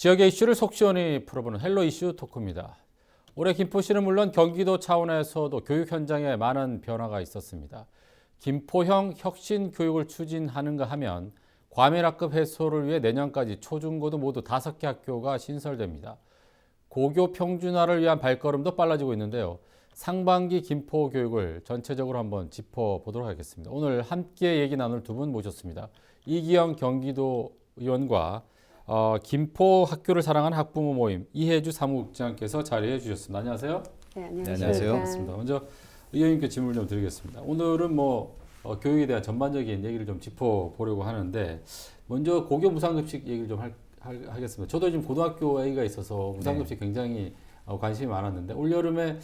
지역의 이슈를 속 시원히 풀어보는 헬로 이슈 토크입니다. 올해 김포시는 물론 경기도 차원에서도 교육 현장에 많은 변화가 있었습니다. 김포형 혁신 교육을 추진하는가 하면 과밀학급 해소를 위해 내년까지 초중고도 모두 5개 학교가 신설됩니다. 고교 평준화를 위한 발걸음도 빨라지고 있는데요. 상반기 김포 교육을 전체적으로 한번 짚어보도록 하겠습니다. 오늘 함께 얘기 나눌 두 분 모셨습니다. 이기영 경기도 의원과 김포 학교를 사랑하는 학부모 모임 이혜주 사무국장께서 자리해 주셨습니다. 안녕하세요. 네, 안녕하세요. 안녕하세요. 반갑습니다. 먼저 의원님께 질문을 좀 드리겠습니다. 오늘은 교육에 대한 전반적인 얘기를 좀 짚어보려고 하는데 먼저 고교 무상급식 얘기를 좀 하겠습니다. 저도 지금 고등학교 아이가 있어서 무상급식 굉장히 관심이 많았는데 올 여름에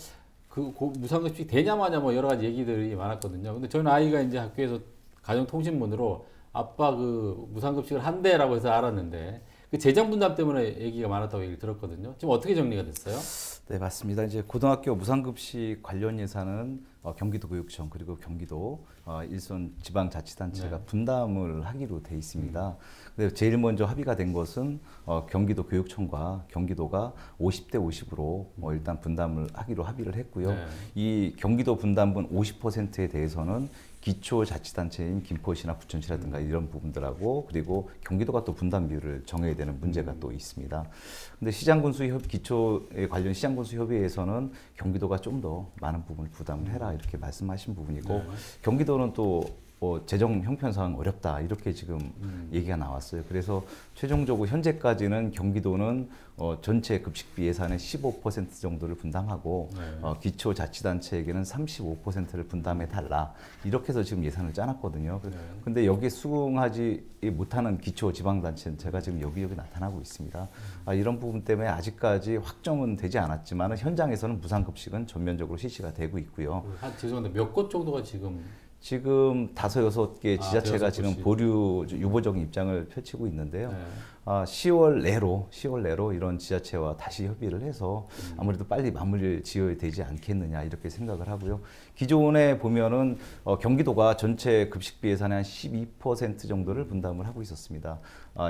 그 무상급식 되냐마냐 여러 가지 얘기들이 많았거든요. 근데 저는 아이가 이제 학교에서 가정통신문으로 아빠 그 무상급식을 한대라고 해서 알았는데 그 재정 분담 때문에 얘기가 많았다고 얘기를 들었거든요. 지금 어떻게 정리가 됐어요? 네, 맞습니다. 이제 고등학교 무상급식 관련 예산은 경기도교육청 그리고 경기도 일선 지방자치단체가 분담을 하기로 돼 있습니다. 근데 제일 먼저 합의가 된 것은 경기도교육청과 경기도가 50대 50으로 일단 분담을 하기로 합의를 했고요. 네. 이 경기도 분담분 50%에 대해서는 기초자치단체인 김포시나 부천시라든가 이런 부분들하고 그리고 경기도가 또 분담 비율을 정해야 되는 문제가 또 있습니다. 근데 기초에 관련 시장군수협의회에서는 경기도가 좀 더 많은 부분을 부담을 해라 이렇게 말씀하신 부분이고 경기도는 또 재정 형편상 어렵다 이렇게 지금 얘기가 나왔어요. 그래서 최종적으로 현재까지는 경기도는 전체 급식비 예산의 15% 정도를 분담하고 기초자치단체에게는 35%를 분담해 달라 이렇게 해서 지금 예산을 짜놨거든요. 근데 여기에 수긍하지 못하는 기초지방단체가 지금 여기저기 나타나고 있습니다. 이런 부분 때문에 아직까지 확정은 되지 않았지만 현장에서는 무상급식은 전면적으로 실시가 되고 있고요. 죄송한데 몇 곳 정도가 지금 5-6개 지자체가 지금 유보적인 입장을 펼치고 있는데요. 10월 내로 이런 지자체와 다시 협의를 해서 아무래도 빨리 마무리를 지어야 되지 않겠느냐 이렇게 생각을 하고요. 기존에 보면은 경기도가 전체 급식비 예산의 한 12% 정도를 분담을 하고 있었습니다.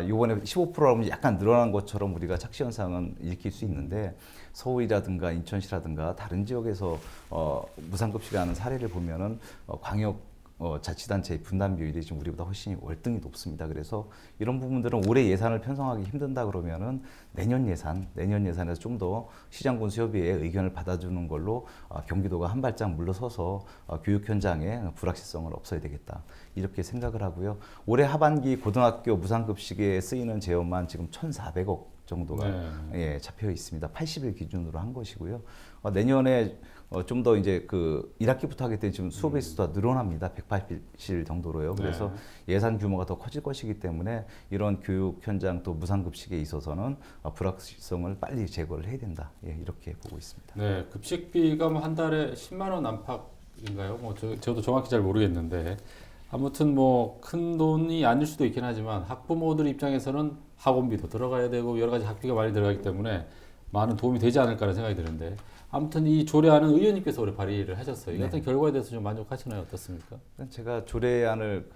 이번에 15%라면 약간 늘어난 것처럼 우리가 착시 현상은 일으킬 수 있는데 서울이라든가 인천시라든가 다른 지역에서 무상급식을 하는 사례를 보면은 광역 자치단체의 분담 비율이 지금 우리보다 훨씬 월등히 높습니다. 그래서 이런 부분들은 올해 예산을 편성하기 힘든다 그러면은 내년 예산에서 좀 더 시장군수협의회의 의견을 받아주는 걸로 경기도가 한 발짝 물러서서 교육 현장의 불확실성을 없애야 되겠다 이렇게 생각을 하고요. 올해 하반기 고등학교 무상급식에 쓰이는 재원만 지금 1,400억 정도가 잡혀 있습니다. 80일 기준으로 한 것이고요. 내년에 좀 더 이제 그 1학기부터 하기 때문에 지금 수업의 수가 늘어납니다. 180일 정도로요. 그래서 예산 규모가 더 커질 것이기 때문에 이런 교육 현장 또 무상급식에 있어서는 불확실성을 빨리 제거를 해야 된다. 이렇게 보고 있습니다. 네, 급식비가 한 달에 10만 원 안팎인가요? 저도 정확히 잘 모르겠는데 아무튼 큰 돈이 아닐 수도 있긴 하지만 학부모들 입장에서는 학원비도 들어가야 되고 여러 가지 학비가 많이 들어가기 때문에 많은 도움이 되지 않을까라는 생각이 드는데 아무튼 이 조례안은 의원님께서 올해 발의를 하셨어요. 이 같은 결과에 대해서 좀 만족하시나요? 어떻습니까? 제가 조례안을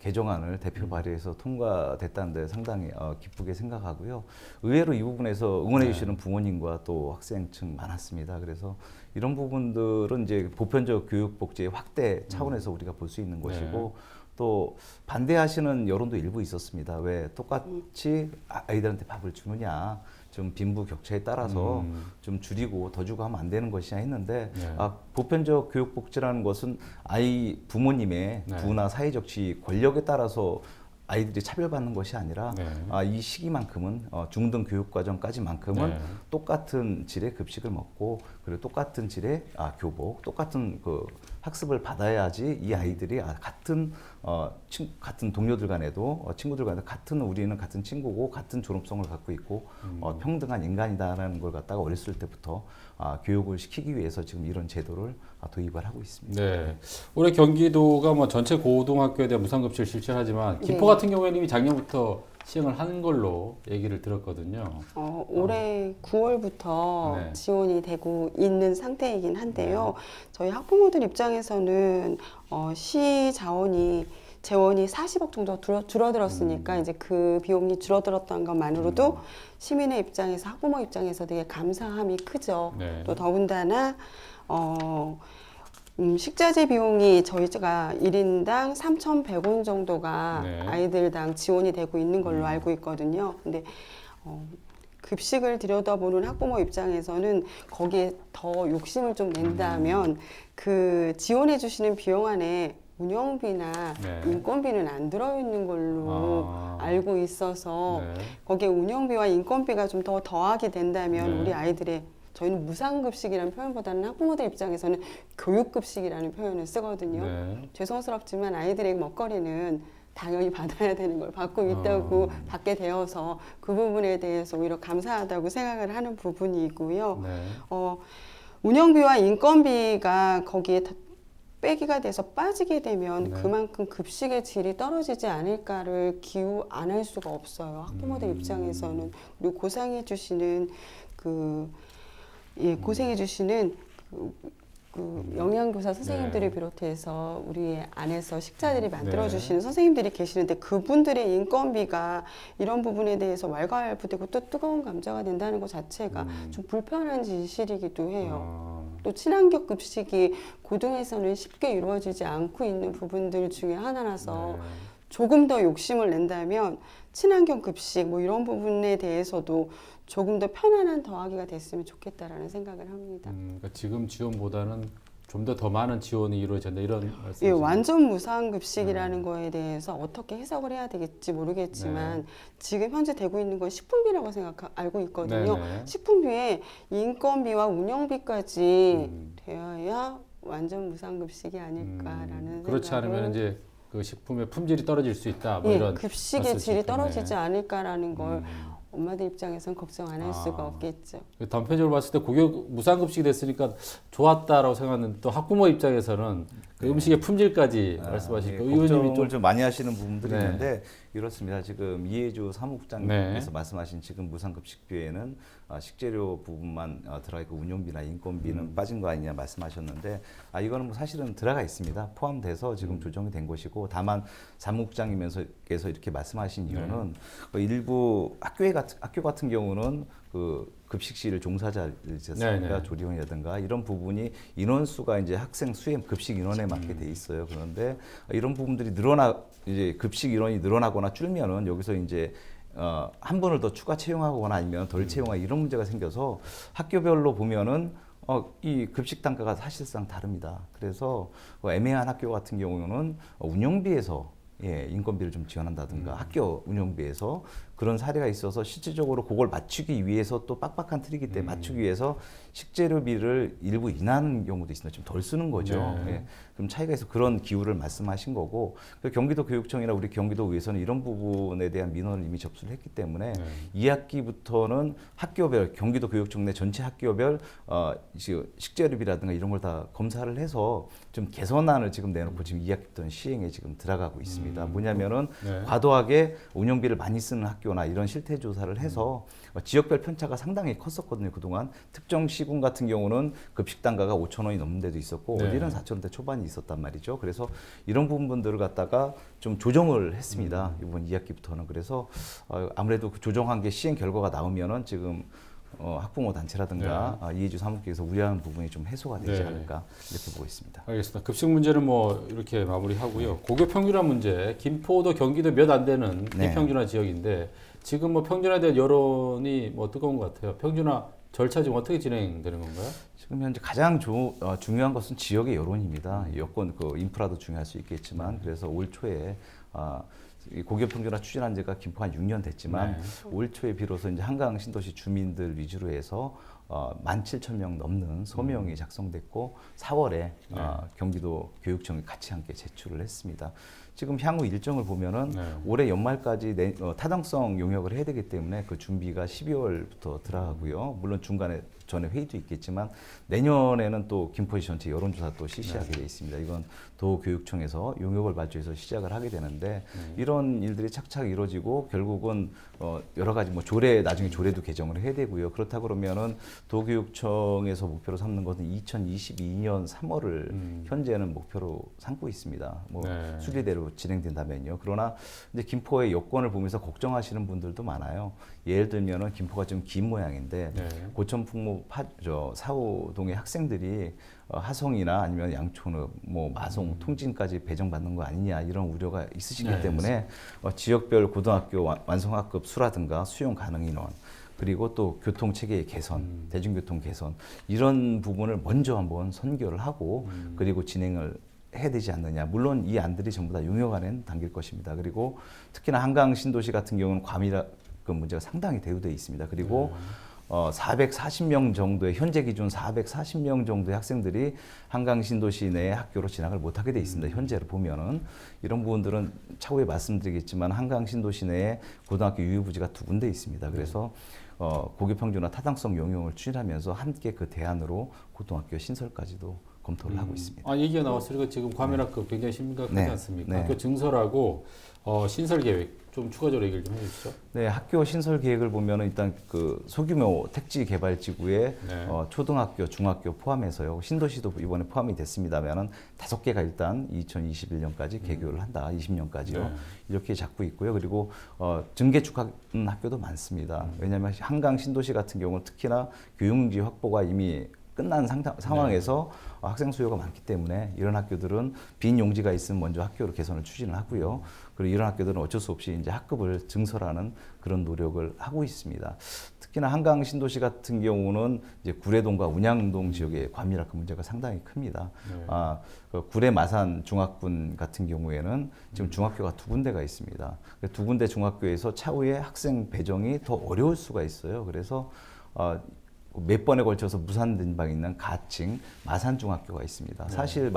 개정안을 대표 발의해서 통과됐다는 데 상당히 기쁘게 생각하고요. 의외로 이 부분에서 응원해 주시는 부모님과 또 학생층 많았습니다. 그래서 이런 부분들은 이제 보편적 교육 복지의 확대 차원에서 우리가 볼 수 있는 것이고 또 반대하시는 여론도 일부 있었습니다. 왜 똑같이 아이들한테 밥을 주느냐, 좀 빈부격차에 따라서 좀 줄이고 더 주고 하면 안 되는 것이냐 했는데 보편적 교육복지라는 것은 부모님의 부나 사회적 지위, 권력에 따라서 아이들이 차별받는 것이 아니라 이 시기만큼은 중등 교육과정까지만큼은 똑같은 질의 급식을 먹고 그리고 똑같은 질의 교복, 똑같은 학습을 받아야지 이 아이들이 같은 동료들 간에도 친구들 간에도 우리는 같은 친구고 같은 존엄성을 갖고 있고 평등한 인간이다라는 걸 갖다가 어렸을 때부터 교육을 시키기 위해서 지금 이런 제도를 도입을 하고 있습니다. 네, 올해 경기도가 전체 고등학교에 대한 무상급식을 실시하지만 김포 같은 경우에는 이미 작년부터 시행을 한 걸로 얘기를 들었거든요. 올해 9월부터 지원이 되고 있는 상태이긴 한데요. 저희 학부모들 입장에서는 시 자원이 재원이 40억 정도 줄어들었으니까 이제 그 비용이 줄어들었던 것만으로도 시민의 입장에서 학부모 입장에서 되게 감사함이 크죠. 네. 또 더군다나 식자재 비용이 저희가 1인당 3,100원 정도가 네. 아이들당 지원이 되고 있는 걸로 알고 있거든요. 근데 급식을 들여다보는 학부모 입장에서는 거기에 더 욕심을 좀 낸다면 그 지원해 주시는 비용 안에 운영비나 네. 인건비는 안 들어있는 걸로 알고 있어서 네. 거기에 운영비와 인건비가 좀 더 더하게 된다면 네. 우리 아이들의 저희는 무상급식이라는 표현보다는 학부모들 입장에서는 교육급식이라는 표현을 쓰거든요. 네. 죄송스럽지만 아이들의 먹거리는 당연히 받아야 되는 걸 받고 있다고 받게 되어서 그 부분에 대해서 오히려 감사하다고 생각을 하는 부분이고요. 네. 운영비와 인건비가 거기에 빼기가 돼서 빠지게 되면 네. 그만큼 급식의 질이 떨어지지 않을까를 기우 안 할 수가 없어요. 학부모들 입장에서는. 그리고 고생해 주시는 고생해 주시는 영양교사 선생님들을 네. 비롯해서 우리 안에서 식자들이 만들어주시는 네. 선생님들이 계시는데 그분들의 인건비가 이런 부분에 대해서 왈가왈부되고 또 뜨거운 감자가 된다는 것 자체가 좀 불편한 진실이기도 해요. 또 친환경 급식이 고등에서는 쉽게 이루어지지 않고 있는 부분들 중에 하나라서 네. 조금 더 욕심을 낸다면 친환경 급식 뭐 이런 부분에 대해서도 조금 더 편안한 더하기가 됐으면 좋겠다라는 생각을 합니다. 그러니까 지금 지원보다는 좀 더 많은 지원이 이루어져야 된다 이런 말씀이시죠? 예, 완전 무상급식이라는 거에 대해서 어떻게 해석을 해야 되겠지 모르겠지만 지금 현재 되고 있는 건 식품비라고 알고 있거든요. 네네. 식품비에 인건비와 운영비까지 되어야 완전 무상급식이 아닐까라는 그렇지 생각을 않으면 이제 그 식품의 품질이 떨어질 수 있다. 뭐 예, 이런 급식의 질이 말씀이시겠네. 떨어지지 않을까라는 걸 엄마들 입장에서는 걱정 안 할 수가 없겠죠. 단편적으로 봤을 때 무상급식이 됐으니까 좋았다라고 생각하는데 또 학부모 입장에서는 그 음식의 품질까지 말씀하시니까 걱정을 좀 많이 하시는 부분들이 네. 있는데 이렇습니다. 지금 이해주 사무국장님께서 말씀하신 지금 무상급식비에는 식재료 부분만 들어가 있고 운영비나 인건비는 빠진 거 아니냐 말씀하셨는데 이거는 뭐 사실은 들어가 있습니다. 포함돼서 지금 조정이 된 것이고 다만 사무국장님께서 이렇게 말씀하신 이유는 일부 학교 같은 경우는 그 급식실 종사자들이셨습니까? 조리원이라든가 이런 부분이 인원수가 이제 학생 수행 급식 인원에 맞게 돼 있어요. 그런데 이런 부분들이 이제 급식 인원이 늘어나거나 줄면은 여기서 이제 한 번을 더 추가 채용하거나 아니면 덜 채용하거나 이런 문제가 생겨서 학교별로 보면은 이 급식 단가가 사실상 다릅니다. 그래서 애매한 학교 같은 경우는 운영비에서 인건비를 좀 지원한다든가 학교 운영비에서 그런 사례가 있어서 실질적으로 그걸 맞추기 위해서 또 빡빡한 틀이기 때문에 맞추기 위해서 식재료비를 일부 인하하는 경우도 있습니다. 좀 덜 쓰는 거죠. 좀 차이가 있어 그런 기후를 말씀하신 거고 경기도 교육청이나 우리 경기도의회에서는 이런 부분에 대한 민원을 이미 접수를 했기 때문에 2학기부터는 학교별 경기도 교육청 내 전체 학교별 식재료비라든가 이런 걸 다 검사를 해서 좀 개선안을 지금 내놓고 지금 2학기부터는 시행에 지금 들어가고 있습니다. 뭐냐면은 과도하게 운영비를 많이 쓰는 학교나 이런 실태 조사를 해서 지역별 편차가 상당히 컸었거든요. 그동안 특정 시군 같은 경우는 급식 단가가 5,000원이 넘는 데도 있었고 어디는 4,000원대 초반이 있었단 말이죠. 그래서 이런 부분들을 갖다가 좀 조정을 했습니다. 이번 2학기부터는. 그래서 아무래도 그 조정한 게 시행 결과가 나오면은 지금 학부모 단체라든가 이해주 사무국에서 우려하는 부분이 좀 해소가 되지 않을까 이렇게 보고 있습니다. 알겠습니다. 급식 문제는 뭐 이렇게 마무리하고요. 고교 평준화 문제, 김포도 경기도 몇 안 되는 비평준화 지역인데 지금 뭐 평준화에 대한 여론이 뭐 뜨거운 것 같아요. 평준화 절차 지금 어떻게 진행되는 건가요? 지금 현재 가장 중요한 것은 지역의 여론입니다. 여건 인프라도 중요할 수 있겠지만 그래서 올 초에 고교 평준화 추진한 지가 김포 한 6년 됐지만 올 초에 비로소 이제 한강 신도시 주민들 위주로 해서 17,000명 넘는 서명이 작성됐고 4월에 경기도 교육청이 같이 함께 제출을 했습니다. 지금 향후 일정을 보면은 올해 연말까지 타당성 용역을 해야 되기 때문에 그 준비가 12월부터 들어가고요. 물론 전에 회의도 있겠지만 내년에는 또 김포시 전체 여론조사 또 실시하게 돼 있습니다. 이건 도교육청에서 용역을 발주해서 시작을 하게 되는데 이런 일들이 착착 이루어지고 결국은 여러 가지 뭐 나중에 조례도 개정을 해야 되고요. 그렇다 그러면은 도교육청에서 목표로 삼는 것은 2022년 3월을 현재는 목표로 삼고 있습니다. 뭐 수리대로 제대로 진행된다면요. 그러나 이제 김포의 여건을 보면서 걱정하시는 분들도 많아요. 예를 들면은 김포가 좀 긴 모양인데 네. 고천풍무 4호동의 학생들이 하성이나 아니면 양촌읍, 뭐 마송, 통진까지 배정받는 거 아니냐 이런 우려가 있으시기 네, 때문에 지역별 고등학교 완성학급 수라든가 수용 가능 인원 그리고 또 교통 체계의 개선, 대중교통 개선 이런 부분을 먼저 한번 선결을 하고 그리고 진행을 해야 되지 않느냐. 물론 이 안들이 전부 다 용역안에 담길 것입니다. 그리고 특히나 한강 신도시 같은 경우는 과밀한 그 문제가 상당히 대두되어 있습니다. 그리고 440명 정도의 현재 기준 440명 정도의 학생들이 한강 신도시 내 학교로 진학을 못하게 돼 있습니다. 현재로 보면은 이런 부분들은 차후에 말씀드리겠지만 한강 신도시 내에 고등학교 유휴부지가 2군데 있습니다. 그래서 고교평준화 타당성 용역을 추진하면서 함께 그 대안으로 고등학교 신설까지도 검토를 하고 있습니다. 아, 얘기가 나왔으니까 지금 과밀학급 굉장히 심각하지 네. 않습니까? 네. 학교 증설하고 신설 계획 좀 추가적으로 얘기를 좀 해주시죠. 네, 학교 신설 계획을 보면은 일단 그 소규모 택지 개발 지구에 네. 초등학교, 중학교 포함해서요. 신도시도 이번에 포함이 됐습니다만은 5개가 일단 2021년까지 개교를 한다. 20년까지요. 네. 이렇게 잡고 있고요. 그리고 증개축한 학교도 많습니다. 왜냐하면 한강 신도시 같은 경우는 특히나 교육용지 확보가 이미 끝난 상황에서 학생 수요가 많기 때문에 이런 학교들은 빈 용지가 있으면 먼저 학교로 개선을 추진을 하고요. 그리고 이런 학교들은 어쩔 수 없이 이제 학급을 증설하는 그런 노력을 하고 있습니다. 특히나 한강 신도시 같은 경우는 이제 구례동과 운양동 지역의 과밀학급 문제가 상당히 큽니다. 네. 그 구례 마산 중학군 같은 경우에는 지금 중학교가 2군데가 있습니다. 2군데 중학교에서 차후에 학생 배정이 더 어려울 수가 있어요. 그래서 몇 번에 걸쳐서 무산된 바 있는 가칭 마산중학교가 있습니다. 사실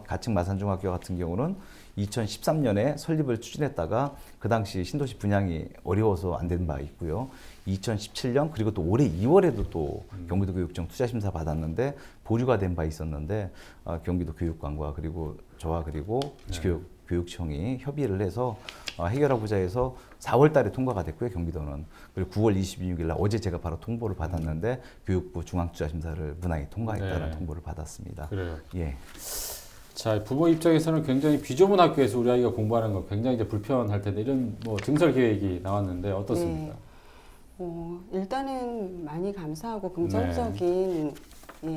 가칭 마산중학교 같은 경우는 2013년에 설립을 추진했다가 그 당시 신도시 분양이 어려워서 안 된 바 있고요. 2017년 그리고 또 올해 2월에도 또 경기도교육청 투자심사 받았는데 보류가 된 바 있었는데 경기도 교육관과 그리고 저와 그리고 교육청이 협의를 해서 해결하고자 해서 4월 달에 통과가 됐고요, 경기도는. 그리고 9월 26일 날 어제 제가 바로 통보를 받았는데 교육부 중앙투자심사를 무난히 통과했다는 네. 통보를 받았습니다. 그래요. 예. 자, 부모 입장에서는 굉장히 비좁은 학교에서 우리 아이가 공부하는 건 굉장히 이제 불편할 텐데 이런 뭐 증설 계획이 나왔는데 어떻습니까? 일단은 많이 감사하고 긍정적인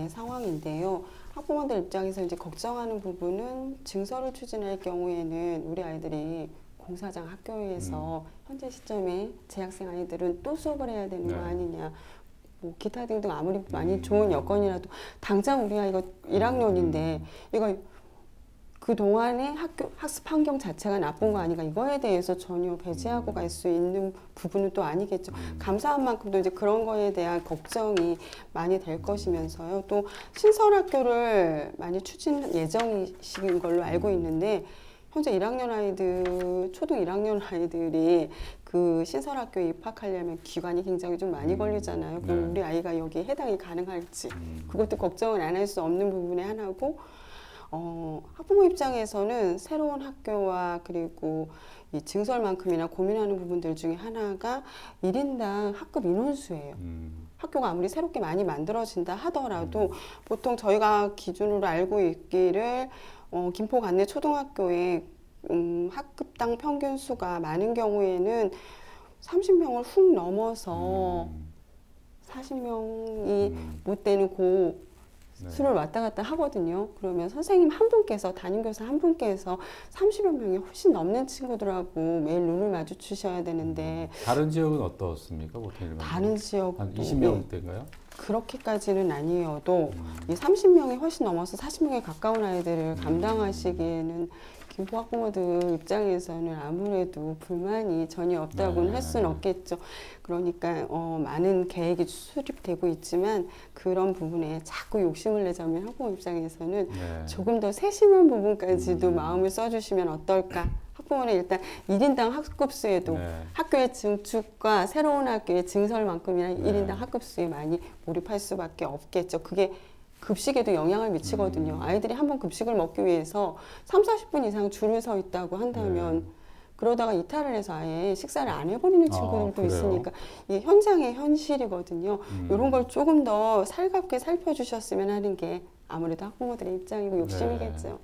상황인데요. 학부모들 입장에서 이제 걱정하는 부분은 증설을 추진할 경우에는 우리 아이들이 공사장 학교에서 현재 시점에 재학생 아이들은 또 수업을 해야 되는 거 아니냐. 뭐 기타 등등 아무리 많이 좋은 여건이라도 당장 우리 아이가 1학년인데 이거 그 동안의 학습 환경 자체가 나쁜 거 아닌가 이거에 대해서 전혀 배제하고 갈 수 있는 부분은 또 아니겠죠. 감사한 만큼도 이제 그런 거에 대한 걱정이 많이 될 것이면서요. 또 신설 학교를 많이 추진 예정이신 걸로 알고 있는데 현재 1학년 아이들, 초등 1학년 아이들이 그 신설 학교에 입학하려면 기간이 굉장히 좀 많이 걸리잖아요. 그럼 우리 아이가 여기에 해당이 가능할지 그것도 걱정을 안 할 수 없는 부분의 하나고 학부모 입장에서는 새로운 학교와 그리고 이 증설만큼이나 고민하는 부분들 중에 하나가 1인당 학급 인원수예요. 학교가 아무리 새롭게 많이 만들어진다 하더라도 보통 저희가 기준으로 알고 있기를 김포 관내 초등학교에 학급당 평균 수가 많은 경우에는 30명을 훅 넘어서 40명이 못 되는 수를 왔다 갔다 하거든요. 그러면 선생님 한 분께서, 담임교사 한 분께서 30여 명이 훨씬 넘는 친구들하고 매일 눈을 마주치셔야 되는데 다른 지역은 어떻습니까? 보통 일반 다른 지역도 한 20명대인가요? 그렇게까지는 아니어도 이 30명이 훨씬 넘어서 40명에 가까운 아이들을 감당하시기에는 김포 학부모들 입장에서는 아무래도 불만이 전혀 없다고는 할 수는 없겠죠. 그러니까 많은 계획이 수립되고 있지만 그런 부분에 자꾸 욕심을 내자면 학부모 입장에서는 조금 더 세심한 부분까지도 마음을 써주시면 어떨까. 학부모는 일단 1인당 학급수에도 학교의 증축과 새로운 학교의 증설만큼이나 1인당 학급수에 많이 몰입할 수밖에 없겠죠. 그게 급식에도 영향을 미치거든요. 아이들이 한 번 급식을 먹기 위해서 30-40분 이상 줄을 서 있다고 한다면 그러다가 이탈을 해서 아예 식사를 안 해버리는 친구들도 있으니까 이게 현장의 현실이거든요. 이런 걸 조금 더 살갑게 살펴주셨으면 하는 게 아무래도 학부모들의 입장이고 욕심이겠죠.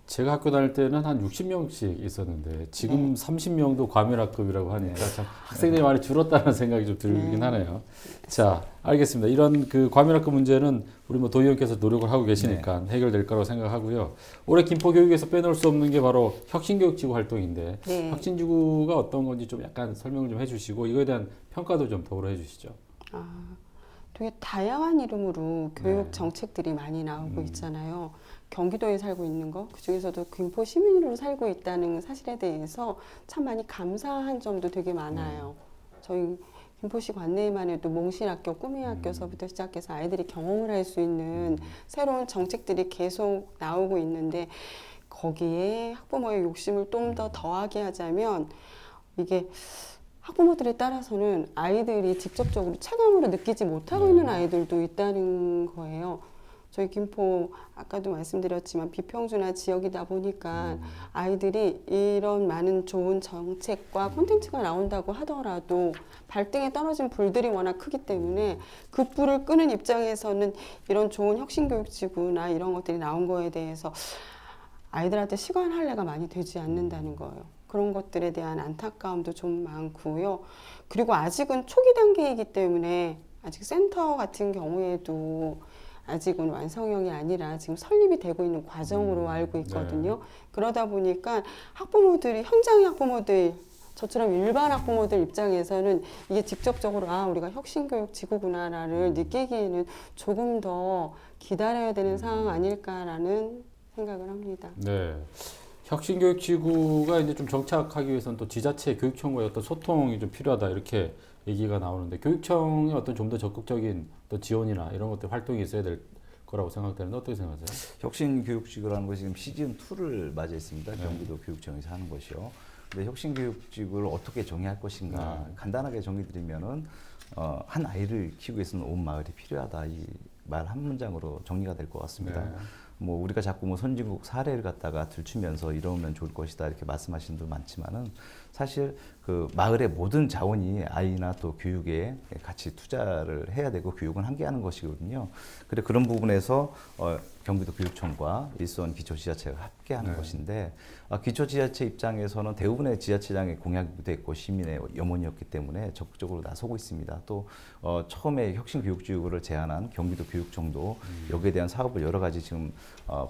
제가 학교 다닐 때는 한 60명씩 있었는데 지금 30명도 과밀학급이라고 하니까 참 학생들이 많이 줄었다는 생각이 좀 들긴 하네요. 자, 알겠습니다. 이런 그 과밀학급 문제는 우리 뭐 도의원께서 노력을 하고 계시니까 해결될 거라고 생각하고요. 올해 김포 교육에서 빼놓을 수 없는 게 바로 혁신교육지구 활동인데 혁신지구가 어떤 건지 좀 약간 설명을 좀 해주시고 이거에 대한 평가도 좀 더불어 해주시죠. 되게 다양한 이름으로 교육 정책들이 많이 나오고 있잖아요. 경기도에 살고 있는 거, 그중에서도 김포 시민으로 살고 있다는 사실에 대해서 참 많이 감사한 점도 되게 많아요. 저희 김포시 관내에만 해도 몽실학교, 꿈이학교서부터 시작해서 아이들이 경험을 할 수 있는 새로운 정책들이 계속 나오고 있는데 거기에 학부모의 욕심을 좀 더 더하게 하자면 이게 학부모들에 따라서는 아이들이 직접적으로 체감으로 느끼지 못하고 있는 아이들도 있다는 거예요. 저희 김포 아까도 말씀드렸지만 비평준화 지역이다 보니까 아이들이 이런 많은 좋은 정책과 콘텐츠가 나온다고 하더라도 발등에 떨어진 불들이 워낙 크기 때문에 그 불을 끄는 입장에서는 이런 좋은 혁신교육지구나 이런 것들이 나온 거에 대해서 아이들한테 시간 할애가 많이 되지 않는다는 거예요. 그런 것들에 대한 안타까움도 좀 많고요. 그리고 아직은 초기 단계이기 때문에 아직 센터 같은 경우에도 아직은 완성형이 아니라 지금 설립이 되고 있는 과정으로 알고 있거든요. 그러다 보니까 학부모들이, 현장의 학부모들, 저처럼 일반 학부모들 입장에서는 이게 직접적으로 우리가 혁신교육 지구구나를 느끼기에는 조금 더 기다려야 되는 상황 아닐까라는 생각을 합니다. 네. 혁신교육지구가 이제 좀 정착하기 위해서는 또 지자체 교육청과의 어떤 소통이 좀 필요하다 이렇게 얘기가 나오는데 교육청의 어떤 좀 더 적극적인 또 지원이나 이런 것들 활동이 있어야 될 거라고 생각되는데 어떻게 생각하세요? 혁신교육지구라는 것이 지금 시즌 2를 맞이했습니다. 경기도 교육청에서 하는 것이요. 근데 혁신교육지구를 어떻게 정의할 것인가 간단하게 정의드리면은 한 아이를 키우기 위해서는 온 마을이 필요하다. 이 말 한 문장으로 정리가 될 것 같습니다. 뭐 우리가 자꾸 뭐 선진국 사례를 갖다가 들추면서 이러면 좋을 것이다 이렇게 말씀하시는 분도 많지만은 사실 그 마을의 모든 자원이 아이나 또 교육에 같이 투자를 해야 되고 교육은 함께 하는 것이거든요. 그래 그런 부분에서 경기도 교육청과 일선 기초지자체가 함께 하는 것인데 기초지자체 입장에서는 대부분의 지자체장의 공약도 있고 시민의 염원이었기 때문에 적극적으로 나서고 있습니다. 또 처음에 혁신교육지구를 제안한 경기도 교육청도 여기에 대한 사업을 여러 가지 지금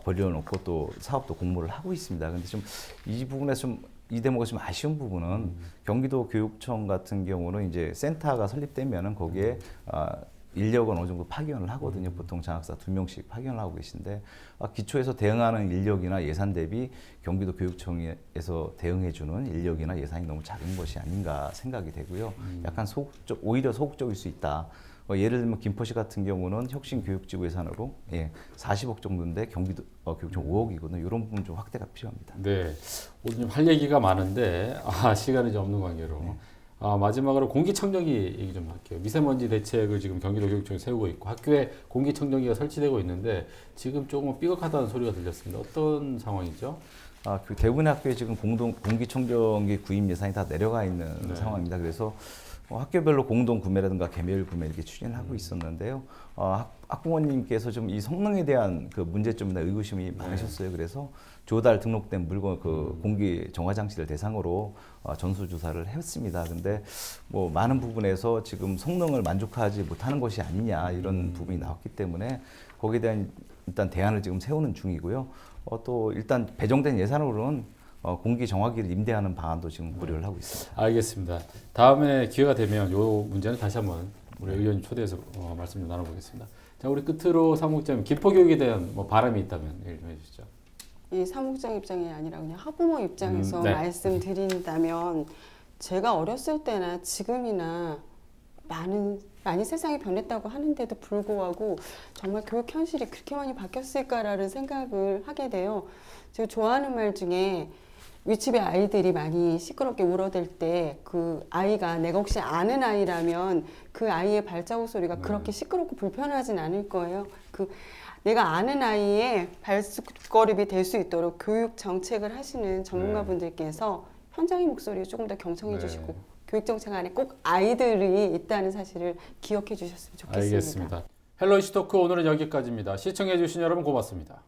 벌려놓고 또 사업도 공모를 하고 있습니다. 근데 좀 이 부분에서 좀 이 대목이 좀 아쉬운 부분은 경기도 교육청 같은 경우는 이제 센터가 설립되면은 거기에 인력은 어느 정도 파견을 하거든요. 보통 장학사 2명씩 파견을 하고 계신데 기초에서 대응하는 인력이나 예산 대비 경기도 교육청에서 대응해주는 인력이나 예산이 너무 작은 것이 아닌가 생각이 되고요. 약간 오히려 소극적일 수 있다. 예를 들면 김포시 같은 경우는 혁신교육지구 예산으로 40억 정도인데 경기도 교육청 5억이거든요. 이런 부분 좀 확대가 필요합니다. 네, 오늘 좀 할 얘기가 많은데 시간이 좀 없는 관계로 마지막으로 공기청정기 얘기 좀 할게요. 미세먼지 대책을 지금 경기도 교육청이 세우고 있고 학교에 공기청정기가 설치되고 있는데 지금 조금 삐걱하다는 소리가 들렸습니다. 어떤 상황이죠? 그 대부분의 학교에 지금 공기청정기 구입 예산이 다 내려가 있는 상황입니다. 그래서 학교별로 공동 구매라든가 개별 구매 이렇게 추진을 하고 있었는데요. 학부모님께서 좀 이 성능에 대한 그 문제점이나 의구심이 많으셨어요. 그래서 조달 등록된 물건 그 공기 정화 장치를 대상으로 전수조사를 했습니다. 근데 뭐 많은 부분에서 지금 성능을 만족하지 못하는 것이 아니냐 이런 부분이 나왔기 때문에 거기에 대한 일단 대안을 지금 세우는 중이고요. 또 일단 배정된 예산으로는 공기 정화기를 임대하는 방안도 지금 고려를 하고 있습니다. 알겠습니다. 다음에 기회가 되면 이 문제는 다시 한번 우리 의원님 초대해서 말씀 좀 나눠보겠습니다. 자, 우리 끝으로 사무국장님 김포 교육에 대한 뭐 바람이 있다면 얘기 좀 해주시죠. 이 사무국장 입장이 아니라 그냥 학부모 입장에서 말씀드린다면 제가 어렸을 때나 지금이나 많이 세상이 변했다고 하는데도 불구하고 정말 교육 현실이 그렇게 많이 바뀌었을까라는 생각을 하게 돼요. 제가 좋아하는 말 중에 윗집에 아이들이 많이 시끄럽게 울어댈 때 그 아이가 내가 혹시 아는 아이라면 그 아이의 발자국 소리가 그렇게 시끄럽고 불편하진 않을 거예요. 내가 아는 아이의 발걸음이 될 수 있도록 교육 정책을 하시는 전문가분들께서 현장의 목소리를 조금 더 경청해 주시고 교육 정책 안에 꼭 아이들이 있다는 사실을 기억해 주셨으면 좋겠습니다. 알겠습니다. 헬로 이슈 토크 오늘은 여기까지입니다. 시청해 주신 여러분 고맙습니다.